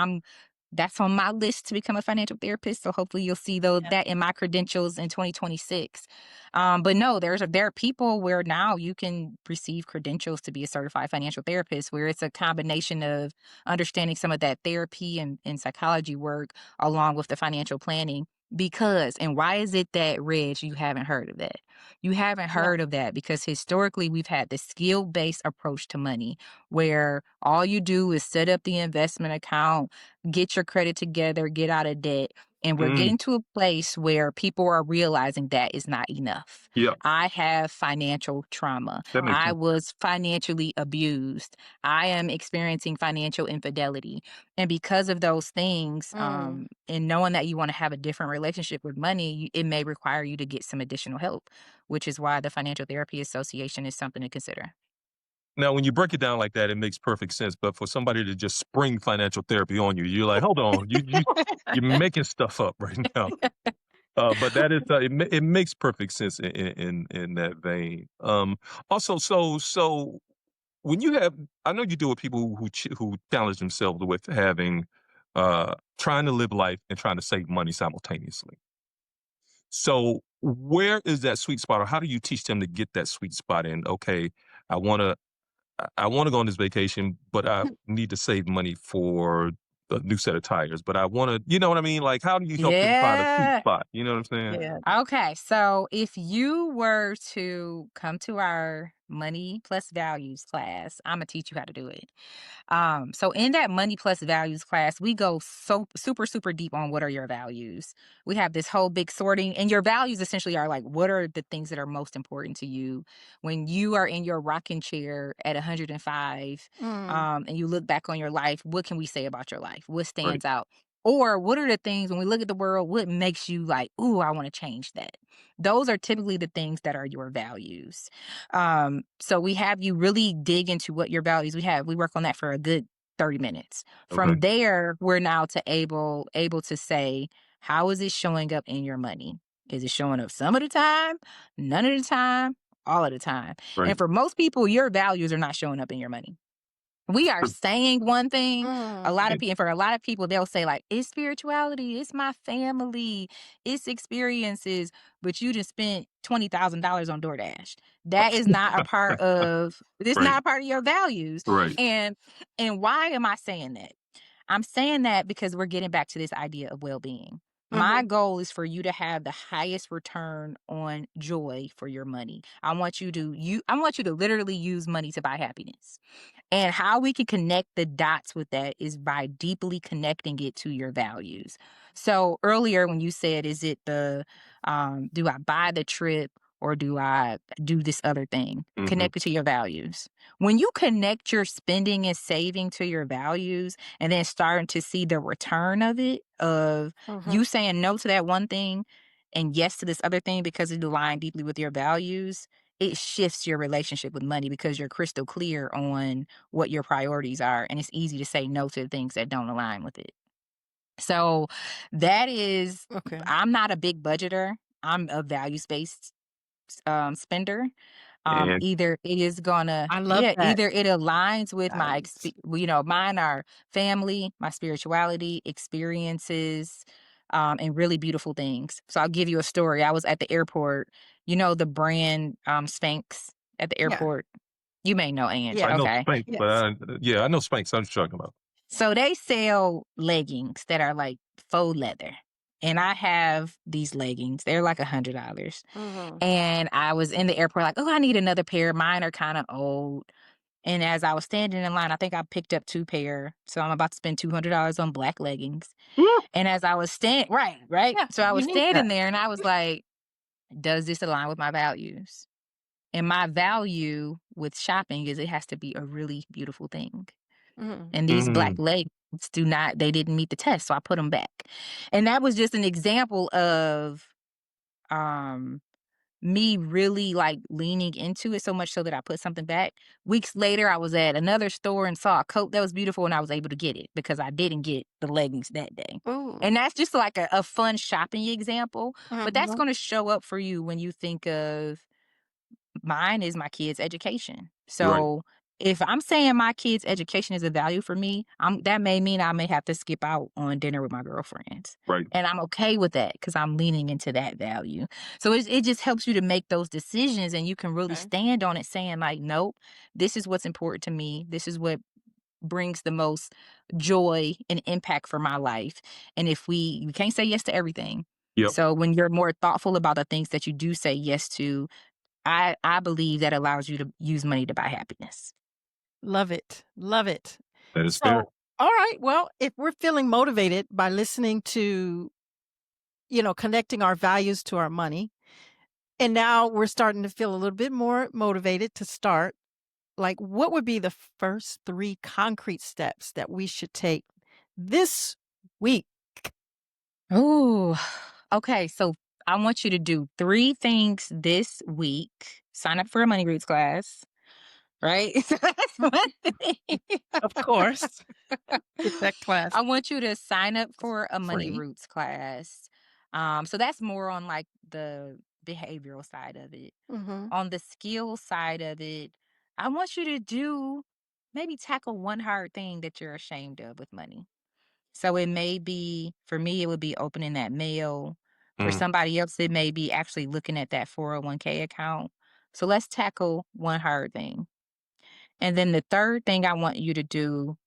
That's on my list to become a financial therapist. So hopefully you'll see yeah. that in my credentials in 2026. But no, there are people where now you can receive credentials to be a certified financial therapist, where it's a combination of understanding some of that therapy and psychology work along with the financial planning. Because, and why is it that, Reg, you haven't heard of that? You haven't No. heard of that because historically we've had the skill based approach to money where all you do is set up the investment account, get your credit together, get out of debt. And we're Mm, getting to a place where people are realizing that is not enough. yeah, I have financial trauma. that makes I sense. was financially abused. I am experiencing financial infidelity. And because of those things, Mm, and knowing that you want to have a different relationship with money, it may require you to get some additional help, which is why the Financial Therapy Association is something to consider. Now, when you break it down like that, it makes perfect sense. But for somebody to just spring financial therapy on you, you're like, hold on, you're making stuff up right now. But that is it makes perfect sense in that vein. Also, so when you have, I know you deal with people who challenge themselves with having trying to live life and trying to save money simultaneously. So where is that sweet spot, or how do you teach them to get that sweet spot in? Okay, I want to I want to go on this vacation, but I need to save money for a new set of tires. But I want to, you know what I mean? Like, how do you help them find a sweet Yeah. spot? You know what I'm saying? yeah. Okay, so if you were to come to our money plus values class, I'm gonna teach you how to do it. So in that money plus values class, we go so super, super deep on what are your values. We have this whole big sorting, and your values essentially are like, what are the things that are most important to you when you are in your rocking chair at 105, Mm, and you look back on your life, what can we say about your life? What Right. stands out? Or what are the things when we look at the world, what makes you like, ooh, I want to change that? Those are typically the things that are your values. So we have you really dig into what your values we work on that for a good 30 minutes. Okay. From there, we're now to able to say, how is it showing up in your money? Is it showing up some of the time, none of the time, all of the time? Right. And for most people, your values are not showing up in your money. We are saying one thing. A lot mm. of people, and for a lot of people, they'll say like, "It's spirituality, it's my family, it's experiences," but you just spent $20,000 on DoorDash. That is not a part of. It's Right. not a part of your values. Right. And why am I saying that? I'm saying that because we're getting back to this idea of well-being. My Mhm. goal is for you to have the highest return on joy for your money. I want you to literally use money to buy happiness. And how we can connect the dots with that is by deeply connecting it to your values. So earlier when you said, is it do I buy the trip or do I do this other thing? Hmm. Connect it to your values. When you connect your spending and saving to your values and then starting to see the return of it, of Mhm. you saying no to that one thing and yes to this other thing because it aligned deeply with your values, it shifts your relationship with money because you're crystal clear on what your priorities are. And it's easy to say no to the things that don't align with it. So that is, Okay. I'm not a big budgeter. I'm a values based spender. And Either it is gonna, I love yeah, that. either it aligns with Values. mine are family, my spirituality, experiences, and really beautiful things. So I'll give you a story. I was at the airport, the brand Spanx at the Yeah. airport. You may know Ange. I Yes. know Okay. Spanx, but Yes. yeah, I know Spanx. I'm just talking about. So they sell leggings that are like faux leather. And I have these leggings. They're like $100. Mhm. And I was in the airport like, oh, I need another pair. Mine are kind of old. And as I was standing in line, I think I picked up two pair. So I'm about to spend $200 on black leggings. Woo! And as I was standing, right, right. Yeah, So I you was need that. standing there and I was like, does this align with my values? And my value with shopping is it has to be a really beautiful thing. Mhm. And these black Mhm. leggings they didn't meet the test, so I put them back. And that was just an example of um me really like leaning into it so much so that I put something back. Weeks later, I was at another store and saw a coat that was beautiful and I was able to get it because I didn't get the leggings that day. Ooh. And that's just like a fun shopping example, but that's Mhm. going to show up for you when you think of mine is my kids' education. Right. So if I'm saying my kids' education is a value for me, that may mean I may have to skip out on dinner with my girlfriends. Right. And I'm okay with that because I'm leaning into that value. So it just helps you to make those decisions and you can really Okay. stand on it saying, like, nope, this is what's important to me. This is what brings the most joy and impact for my life. And if we can't say yes to everything. Yep. So when you're more thoughtful about the things that you do say yes to, I believe that allows you to use money to buy happiness. Love it. Love it. That is fair. So, all right. Well, if we're feeling motivated by listening to, connecting our values to our money, and now we're starting to feel a little bit more motivated to start, like what would be the first 3 concrete steps that we should take this week? Ooh, okay. So I want you to do 3 things this week. Sign up for a money roots class, right? So that's Mhm. one thing. Of course. Get that class I want you to sign up for a money free. roots class. So that's more on like the behavioral side of it. Mhm. On the skill side of it, I want you to maybe tackle one hard thing that you're ashamed of with money. So it may be, for me, it would be opening that mail. For Mm. somebody else, it may be actually looking at that 401k account. So let's tackle one hard thing. And then the third thing I want you to do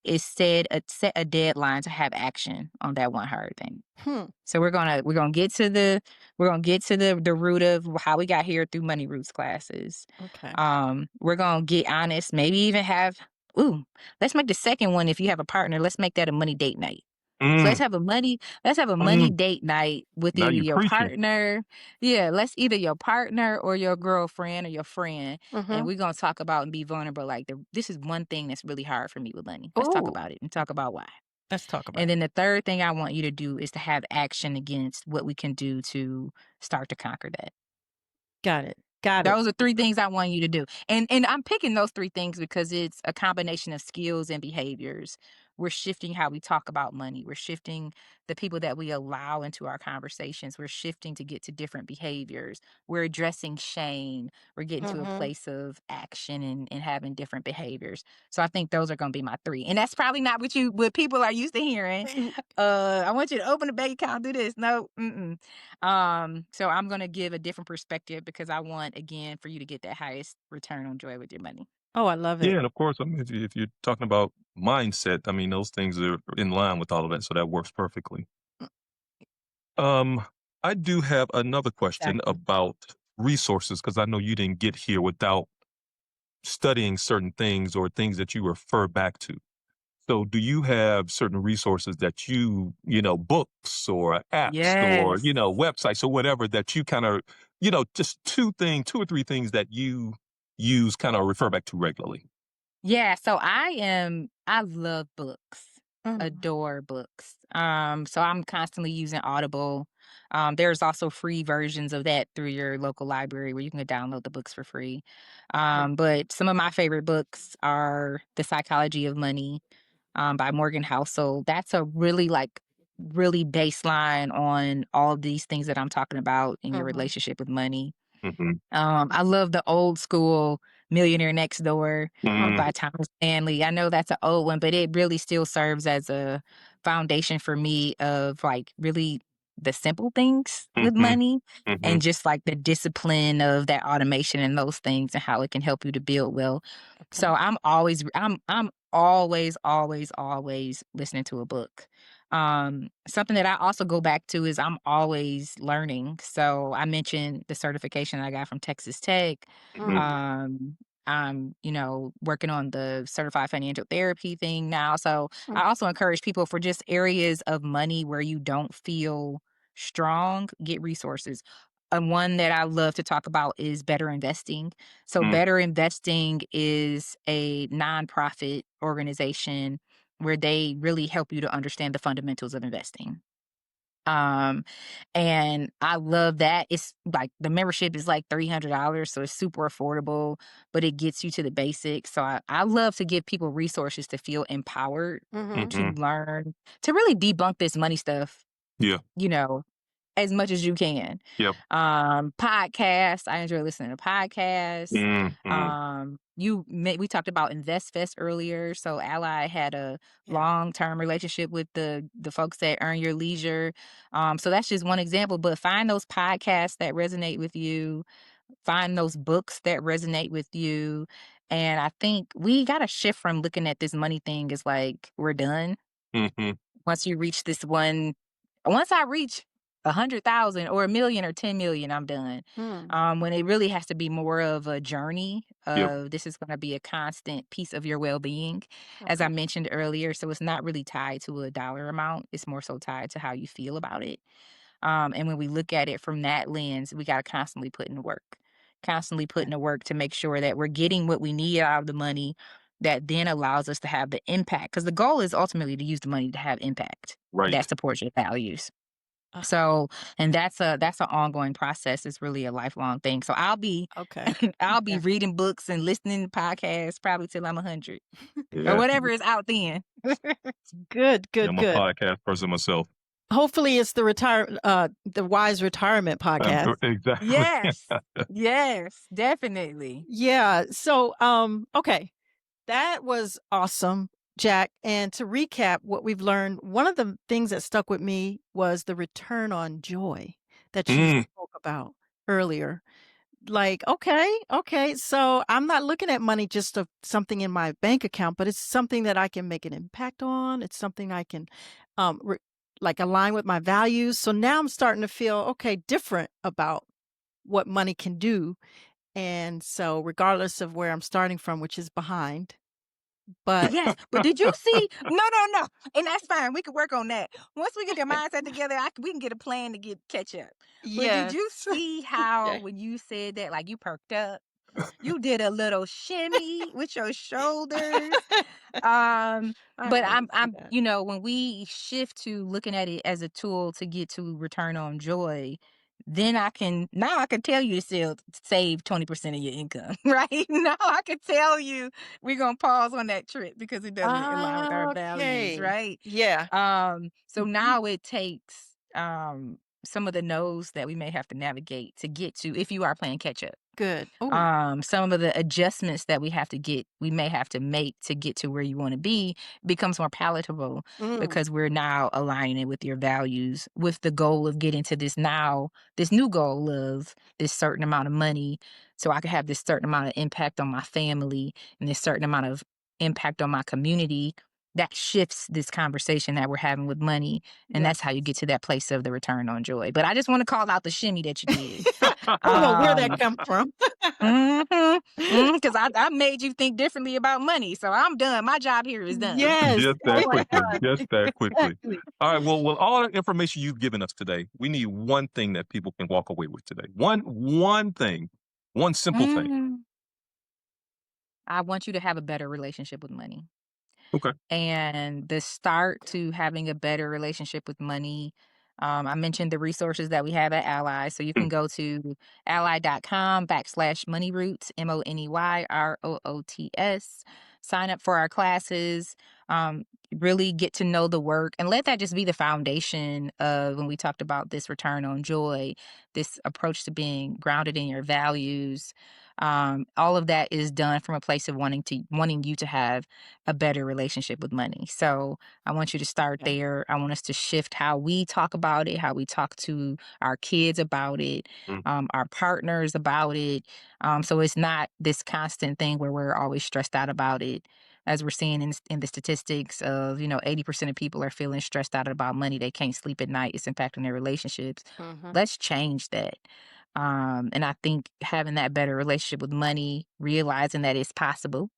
is set a deadline to have action on that one hard thing. Hmm. So we're gonna get to the root of how we got here through money roots classes. Okay. We're gonna get honest, maybe even have ooh, let's make the second one, if you have a partner, let's make that a money date night. So Mm. let's have a money Mm. date night with Now either you're your preaching. partner. Yeah, let's either your partner or your girlfriend or your friend. And Mhm. we're gonna talk about and be vulnerable. Like this is one thing that's really hard for me with money. Let's talk Oh, about it and talk about why. let's talk about And it. then the third thing I want you to do is to have action against what we can do to start to conquer that. Got it. Got it. Those are 3 things I want you to do. And I'm picking those 3 things because it's a combination of skills and behaviors. We're shifting how we talk about money. We're shifting the people that we allow into our conversations. We're shifting to get to different behaviors. We're addressing shame. We're getting to a Mhm. place of action and having different behaviors. So I think those are gonna be my 3. And that's probably not what people are used to hearing. I want you to open a bank account, do this. No, mm-mm. So I'm gonna give a different perspective because I want again for you to get that highest return on joy with your money. Oh, I love Yeah, it. and of course, I mean, if you're talking about mindset, I mean, those things are in line with all of that, so that works perfectly. Mm, Um, I do have another question Exactly. about resources because I know you didn't get here without studying certain things or things that you refer back to. So do you have certain resources that books or apps or, Yes. websites or whatever that you kind of, just 2 or 3 things that you use kind of refer back to regularly? Yeah, so I love books. mhm. Adore books. So I'm constantly using Audible. There's also free versions of that through your local library where you can download the books for free. Okay. But some of my favorite books are The Psychology of Money by Morgan Housel. That's a really baseline on all of these things that I'm talking about in your Mhm. relationship with money. Mhm. I love the old school Millionaire Next Door Mm. by Thomas Stanley. I know that's an old one, but it really still serves as a foundation for me of like really the simple things with Mhm. money and Mhm. just like the discipline of that automation and those things and how it can help you to build wealth. So Okay. I'm always listening to a book. Something that I also go back to is I'm always learning. So I mentioned the certification I got from Texas Tech. Mhm. Mhm. Um, I'm, working on the certified financial therapy thing now. So Mm, I also encourage people for just areas of money where you don't feel strong, get resources. And one that I love to talk about is Better Investing. So Mm. Better Investing is a nonprofit organization where they really help you to understand the fundamentals of investing. Um, and I love that. It's like the membership is like $300, so it's super affordable, but it gets you to the basics. So I love to give people resources to feel empowered Mhm. to Mhm. learn, to really debunk this money stuff, Yeah. you know, as much as you can. Yep. Podcasts, I enjoy listening to podcasts. Mhm. We talked about InvestFest earlier. So Ally had a Yeah. long-term relationship with the folks at Earn Your Leisure. So that's just one example, but find those podcasts that resonate with you, find those books that resonate with you. And I think we got to shift from looking at this money thing as like we're done Mhm. once you reach once I reach 100,000 or 1,000,000 or 10,000,000, I'm done. Hmm. When it really has to be more of a journey Yep. of this is going to be a constant piece of your well-being, as I Okay. mentioned earlier. So it's not really tied to a dollar amount. It's more so tied to how you feel about it. And when we look at it from that lens, we got to constantly put in Yeah. the work to make sure that we're getting what we need out of the money that then allows us to have the impact. Because the goal is ultimately to use the money to have impact Right. that supports your values. Uh, So, and that's an ongoing process. It's really a lifelong thing. So I'll be okay. I'll be Yeah. reading books and listening to podcasts probably till I'm 100 or Yeah. whatever is out then. Good, Yeah, good, I'm a good. podcast person myself. Hopefully it's the Wise Retirement podcast. Exactly. Yes. Yes, definitely. Yeah. So, okay. That was awesome, Jack. And to recap what we've learned, one of the things that stuck with me was the return on joy that you Mm. spoke about earlier. Like, okay, so I'm not looking at money just of something in my bank account, but it's something that I can make an impact on. It's something I can, re- like, align with my values. So now I'm starting to feel okay, different about what money can do. And so, regardless of where I'm starting from, which is behind, but Yes, but did you see no, and that's fine, we can work on that. Once we get the mindset together, we can get a plan to get catch up. But did yes, you see how yeah. when you said that, like, you perked up? You did a little shimmy with your shoulders. Um, I but always do I'm that. when we shift to looking at it as a tool to get to return on joy, then I can tell you to still save 20% of your income, right? Now I can tell you we're gonna pause on that trip because it doesn't align with our values, Okay. right? Yeah. So Mhm. now it takes some of the no's that we may have to navigate to get to if you are playing catch up. Good. Oh, Some of the adjustments that we may have to make to get to where you want to be becomes more palatable mm, because we're now aligning it with your values with the goal of getting to this new goal of this certain amount of money so I can have this certain amount of impact on my family and this certain amount of impact on my community. That shifts this conversation that we're having with money, and yeah. that's how you get to that place of the return on joy. But I just want to call out the shimmy that you did. I don't know where that um comes from. Mhm, because I made you think differently about money, so I'm done. My job here is done. Yes. Just Oh that my quickly. God. Just that quickly. Exactly. All right. Well, with all the information you've given us today, we need one thing that people can walk away with today. One thing, one simple thing. Mm, I want you to have a better relationship with money. Okay. And the start to having a better relationship with money, I mentioned the resources that we have at Ally. So you can Mm. go to ally.com/moneyroots, MONEYROOTS. Sign up for our classes, um, really get to know the work, and let that just be the foundation of when we talked about this return on joy, this approach to being grounded in your values. All of that is done from a place of wanting you to have a better relationship with money. So I want you to start Yeah. there. I want us to shift how we talk about it, how we talk to our kids about it, Mm. our partners about it. So it's not this constant thing where we're always stressed out about it. As we're seeing in the statistics of, 80% of people are feeling stressed out about money. They can't sleep at night. It's impacting their relationships. Mhm. Let's change that. And I think having that better relationship with money, realizing that it's possible,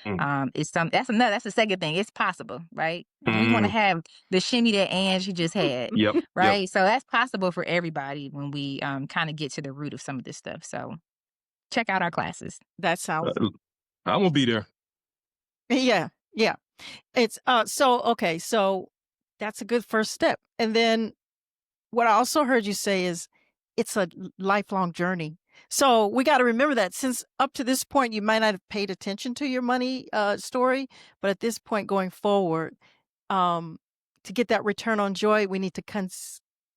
Mm. that's the second thing. It's possible, right? We want to Mm. have the shimmy that Angie just had, Yep. Yep. right? So that's possible for everybody when we kind of get to the root of some of this stuff. So check out our classes. That sounds I'm gonna be there. yeah. Yeah. It's so that's a good first step. And then what I also heard you say is it's a lifelong journey. So we got to remember that since up to this point you might not have paid attention to your money story, but at this point going forward, um, to get that return on joy, we need to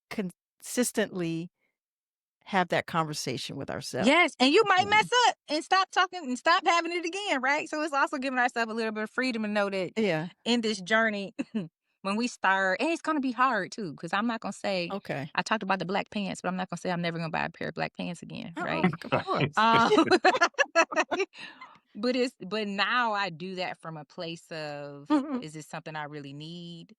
consistently have that conversation with ourselves. Yes, and you might mess Mhm. up and stop talking and stop having it again, right? So it's also giving ourselves a little bit of freedom to know that Yeah. in this journey, when we start, and it's gonna be hard too, because I'm not gonna say Okay. I talked about the black pants, but I'm not gonna say I'm never gonna buy a pair of black pants again, right? Of course. Um, but now I do that from a place of, is this something I really need?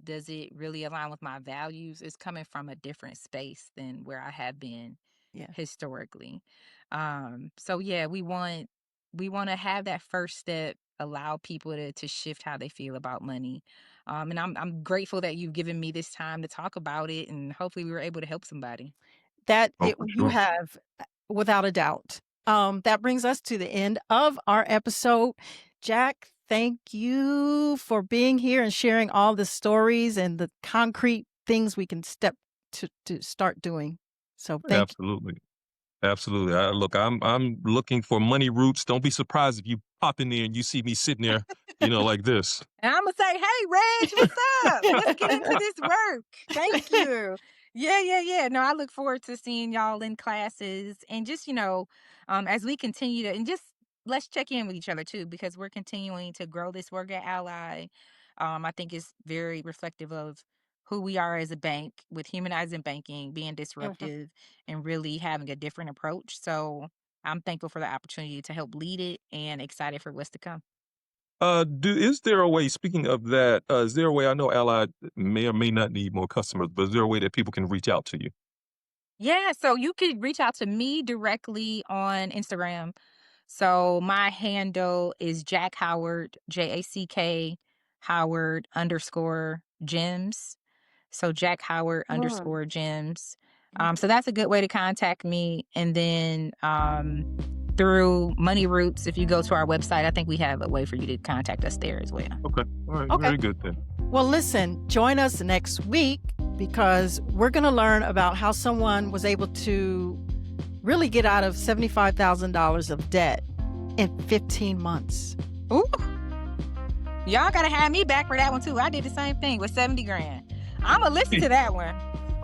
Does it really align with my values? It's coming from a different space than where I have been Yeah. historically. So yeah, we want to have that first step, allow people to shift how they feel about money. And I'm grateful that you've given me this time to talk about it, and hopefully we were able to help somebody. Oh, for You sure. have, without a doubt. That brings us to the end of our episode. Jack, thank you for being here and sharing all the stories and the concrete things we can step to start doing. So thank you. Absolutely. Absolutely. Look, I'm looking for money roots. Don't be surprised if you pop in there and you see me sitting there, like this. And I'm gonna say, "Hey, Reg, what's up? Let's get into this work." Thank you. Yeah, yeah, yeah. No, I look forward to seeing y'all in classes, and just as we continue to, and just let's check in with each other too, because we're continuing to grow this work at Ally. I think it's very reflective of who we are as a bank, with humanizing banking, being Mhm. disruptive, and really having a different approach. So I'm thankful for the opportunity to help lead it, and excited for what's to come. Is there a way, speaking of that, is there a way, I know Ally may or may not need more customers, but is there a way that people can reach out to you? Yeah, so you could reach out to me directly on Instagram. So my handle is Jack Howard, JACK Howard underscore gems. So Jack Howard Mm. underscore gems. Mhm. So that's a good way to contact me. And then through Money Roots, if you go to our website, I think we have a way for you to contact us there as well. Okay. All right. Okay. Very good then. Well, listen, join us next week because we're going to learn about how someone was able to really get out of $75,000 of debt in 15 months. Ooh. Y'all gotta have me back for that one too. I did the same thing with 70 grand. I'ma listen to that one.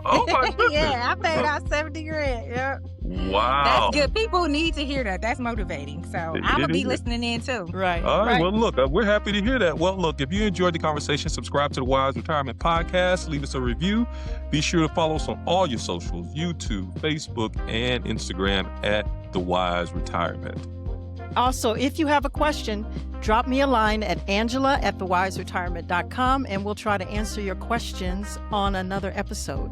Oh my goodness. Yeah, I paid out 70 grand. Yep. Wow. That's good. People need to hear that. That's motivating. So It I'ma be is. listening in too. Right. All right. Right. Well, look, we're happy to hear that. Well, look, if you enjoyed the conversation, subscribe to the Wise Retirement Podcast, leave us a review. Be sure to follow us on all your socials, YouTube, Facebook, and Instagram at The Wise Retirement. Also, if you have a question, drop me a line at angela@thewiseretirement.com and we'll try to answer your questions on another episode.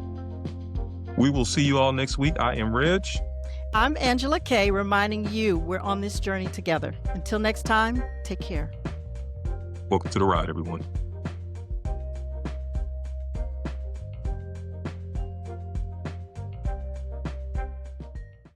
We will see you all next week. I am Reg. I'm Angela Kay, reminding you we're on this journey together. Until next time, take care. Welcome to the ride, everyone.